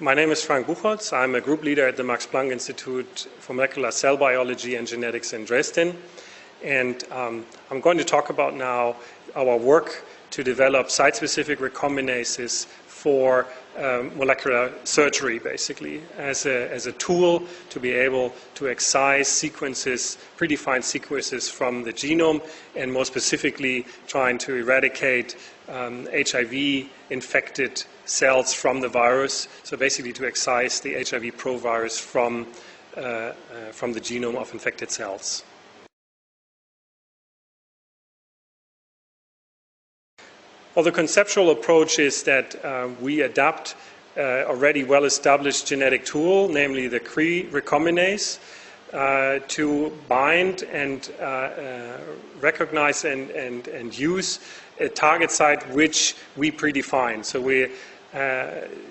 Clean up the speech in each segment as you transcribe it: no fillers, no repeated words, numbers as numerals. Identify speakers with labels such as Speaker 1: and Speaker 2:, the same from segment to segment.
Speaker 1: My name is Frank Buchholz. I'm a group leader at the Max Planck Institute for Molecular Cell Biology and Genetics in Dresden. And I'm going to talk about now our work to develop site-specific recombinases for molecular surgery, basically, as a tool to be able to excise sequences, predefined sequences from the genome, and more specifically trying to eradicate HIV-infected cells from the virus, so basically to excise the HIV provirus from the genome of infected cells. Well, the conceptual approach is that we adapt already well-established genetic tool, namely the Tre Recombinase, to bind and recognize and use a target site which we predefine. So we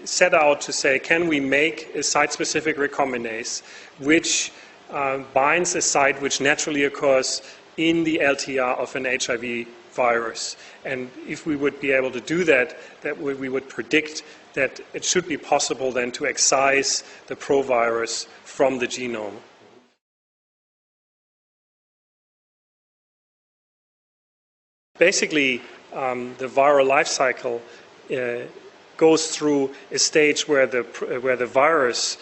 Speaker 1: set out to say, can we make a site-specific recombinase which binds a site which naturally occurs in the LTR of an HIV virus? And if we would be able to do that, we would predict that it should be possible then to excise the provirus from the genome. Basically, the viral life cycle goes through a stage where the virus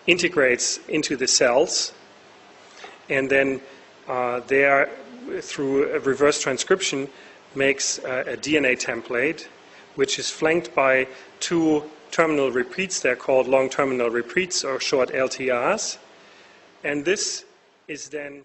Speaker 1: integrates into the cells, and then there, through a reverse transcription, makes a DNA template, which is flanked by two terminal repeats. They're called long terminal repeats, or short LTRs. And this is then